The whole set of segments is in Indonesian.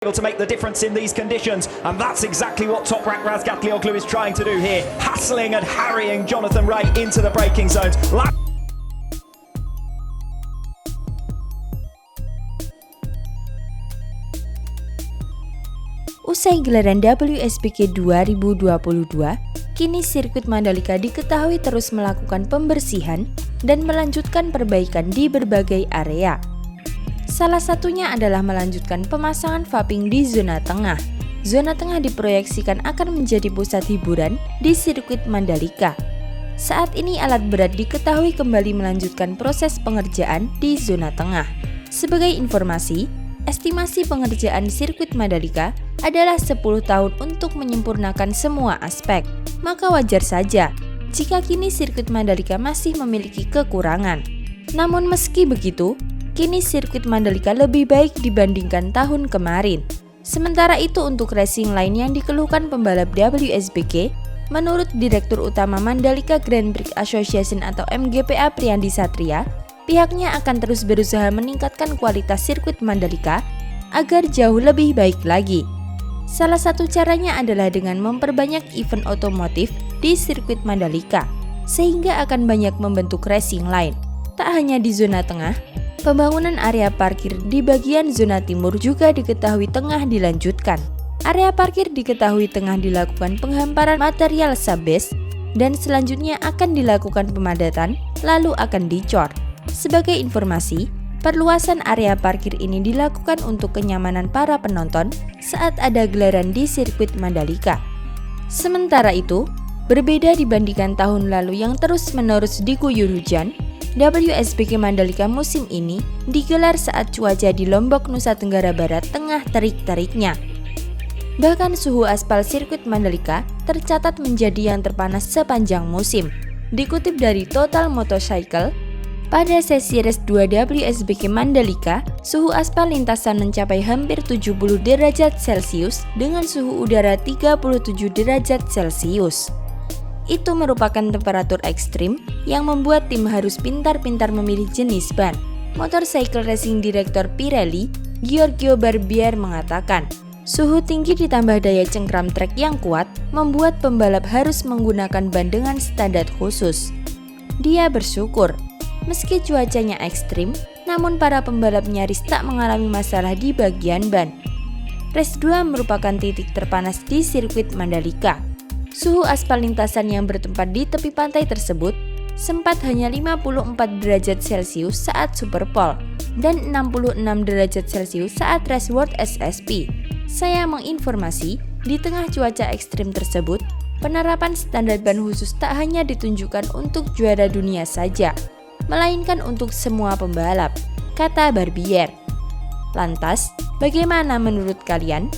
able to make the difference in these conditions, and that's exactly what Toprak Razgatlioglu is trying to do here, hassling and harrying Jonathan Rea into the braking zones. Usai gelaran WSBK 2022, kini sirkuit Mandalika diketahui terus melakukan pembersihan dan melanjutkan perbaikan di berbagai area. Salah satunya adalah melanjutkan pemasangan vaping di zona tengah. Zona tengah diproyeksikan akan menjadi pusat hiburan di sirkuit Mandalika. Saat ini alat berat diketahui kembali melanjutkan proses pengerjaan di zona tengah. Sebagai informasi, estimasi pengerjaan sirkuit Mandalika adalah 10 tahun untuk menyempurnakan semua aspek. Maka wajar saja jika kini sirkuit Mandalika masih memiliki kekurangan. Namun meski begitu, kini sirkuit Mandalika lebih baik dibandingkan tahun kemarin. Sementara itu untuk racing lain yang dikeluhkan pembalap WSBK, menurut Direktur Utama Mandalika Grand Prix Association atau MGPA Priyandi Satria, pihaknya akan terus berusaha meningkatkan kualitas sirkuit Mandalika agar jauh lebih baik lagi. Salah satu caranya adalah dengan memperbanyak event otomotif di sirkuit Mandalika, sehingga akan banyak membentuk racing line. Tak hanya di zona tengah, pembangunan area parkir di bagian zona timur juga diketahui tengah dilanjutkan. Area parkir diketahui tengah dilakukan penghamparan material subbase dan selanjutnya akan dilakukan pemadatan, lalu akan dicor. Sebagai informasi, perluasan area parkir ini dilakukan untuk kenyamanan para penonton saat ada gelaran di sirkuit Mandalika. Sementara itu, berbeda dibandingkan tahun lalu yang terus-menerus diguyur hujan, WSBK Mandalika musim ini digelar saat cuaca di Lombok, Nusa Tenggara Barat tengah terik-teriknya. Bahkan suhu aspal sirkuit Mandalika tercatat menjadi yang terpanas sepanjang musim. Dikutip dari Total Motorcycle, pada sesi race 2 WSBK Mandalika, suhu aspal lintasan mencapai hampir 70 derajat Celcius dengan suhu udara 37 derajat Celcius. Itu merupakan temperatur ekstrim yang membuat tim harus pintar-pintar memilih jenis ban. Motorcycle Racing Director Pirelli, Giorgio Barbier mengatakan, suhu tinggi ditambah daya cengkram trek yang kuat membuat pembalap harus menggunakan ban dengan standar khusus. Dia bersyukur meski cuacanya ekstrim, namun para pembalap nyaris tak mengalami masalah di bagian ban. Race 2 merupakan titik terpanas di sirkuit Mandalika. Suhu aspal lintasan yang bertempat di tepi pantai tersebut sempat hanya 54 derajat Celcius saat Superpole dan 66 derajat Celcius saat Race World SSP. Saya menginformasi, di tengah cuaca ekstrim tersebut, penerapan standar ban khusus tak hanya ditunjukkan untuk juara dunia saja, melainkan untuk semua pembalap, kata Barbier. Lantas, bagaimana menurut kalian?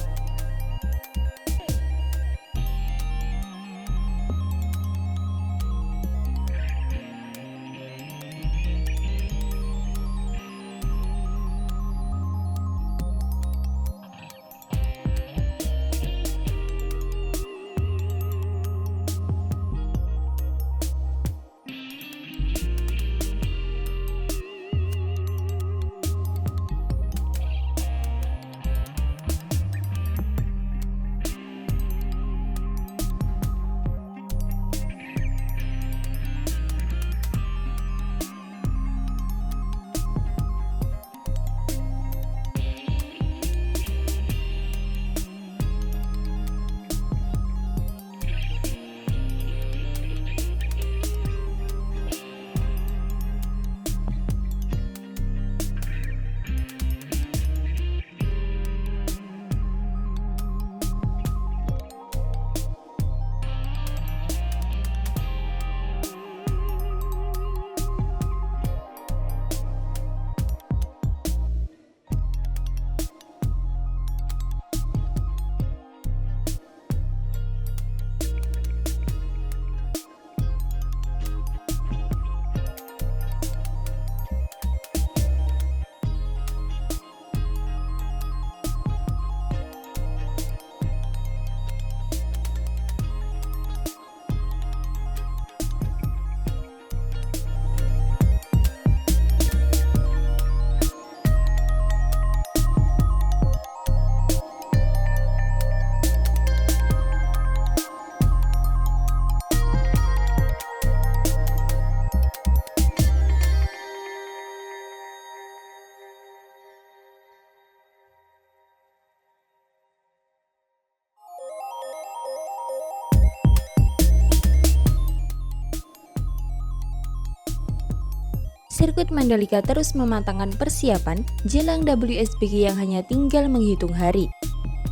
sirkuit Mandalika terus mematangkan persiapan jelang WSBK yang hanya tinggal menghitung hari.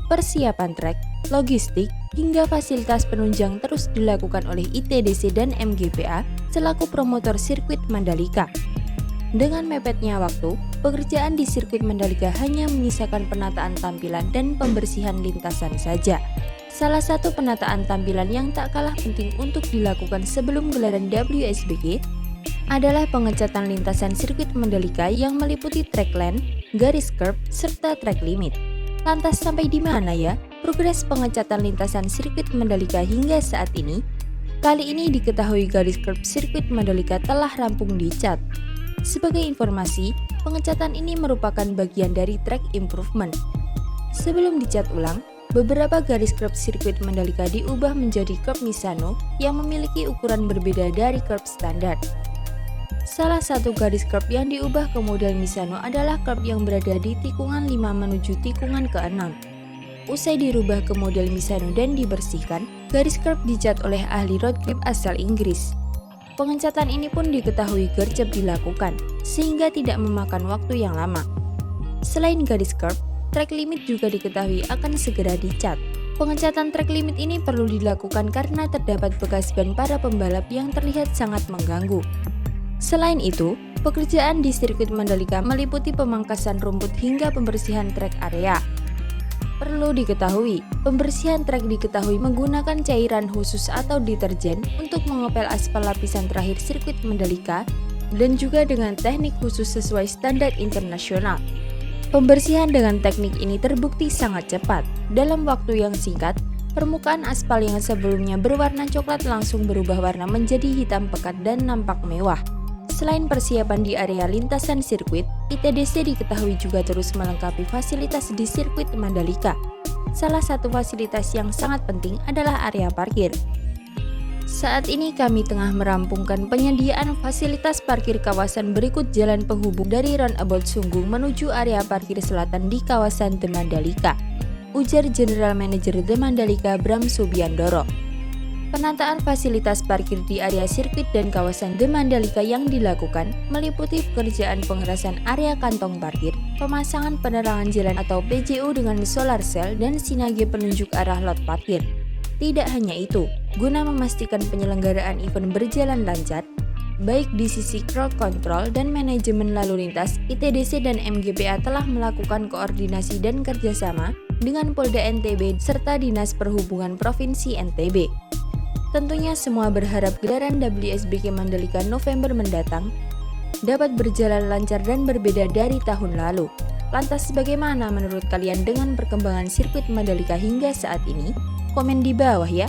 Persiapan trek, logistik, hingga fasilitas penunjang terus dilakukan oleh ITDC dan MGPA selaku promotor sirkuit Mandalika. Dengan mepetnya waktu, pekerjaan di sirkuit Mandalika hanya menyisakan penataan tampilan dan pembersihan lintasan saja. Salah satu penataan tampilan yang tak kalah penting untuk dilakukan sebelum gelaran WSBK adalah pengecatan lintasan sirkuit Mandalika yang meliputi track lane, garis curb, serta track limit. Lantas sampai di mana ya progres pengecatan lintasan sirkuit Mandalika hingga saat ini? Kali ini diketahui garis curb sirkuit Mandalika telah rampung dicat. Sebagai informasi, pengecatan ini merupakan bagian dari track improvement. Sebelum dicat ulang, beberapa garis curb sirkuit Mandalika diubah menjadi curb Misano yang memiliki ukuran berbeda dari curb standar. Salah satu garis curb yang diubah ke model Misano adalah curb yang berada di tikungan 5 menuju tikungan ke-6. Usai dirubah ke model Misano dan dibersihkan, garis curb dicat oleh ahli road grip asal Inggris. Pengecatan ini pun diketahui gercep dilakukan, sehingga tidak memakan waktu yang lama. Selain garis curb, track limit juga diketahui akan segera dicat. Pengecatan track limit ini perlu dilakukan karena terdapat bekas ban para pembalap yang terlihat sangat mengganggu. Selain itu, pekerjaan di sirkuit Mandalika meliputi pemangkasan rumput hingga pembersihan trek area. Perlu diketahui, pembersihan trek diketahui menggunakan cairan khusus atau deterjen untuk mengepel aspal lapisan terakhir sirkuit Mandalika dan juga dengan teknik khusus sesuai standar internasional. Pembersihan dengan teknik ini terbukti sangat cepat. Dalam waktu yang singkat, permukaan aspal yang sebelumnya berwarna coklat langsung berubah warna menjadi hitam pekat dan nampak mewah. Selain persiapan di area lintasan sirkuit, ITDC diketahui juga terus melengkapi fasilitas di sirkuit Mandalika. Salah satu fasilitas yang sangat penting adalah area parkir. Saat ini kami tengah merampungkan penyediaan fasilitas parkir kawasan berikut jalan penghubung dari Roundabout Sunggung menuju area parkir selatan di kawasan The Mandalika, ujar General Manager The Mandalika Bram Subiandoro. Penataan fasilitas parkir di area sirkuit dan kawasan The Mandalika yang dilakukan meliputi pekerjaan pengerasan area kantong parkir, pemasangan penerangan jalan atau PJU dengan solar cell dan sinage penunjuk arah lot parkir. Tidak hanya itu, guna memastikan penyelenggaraan event berjalan lancar, baik di sisi crowd control dan manajemen lalu lintas, ITDC dan MGPA telah melakukan koordinasi dan kerjasama dengan Polda NTB serta Dinas Perhubungan Provinsi NTB. Tentunya semua berharap gelaran WSBK Mandalika November mendatang dapat berjalan lancar dan berbeda dari tahun lalu. Lantas bagaimana menurut kalian dengan perkembangan sirkuit Mandalika hingga saat ini? Komen di bawah ya.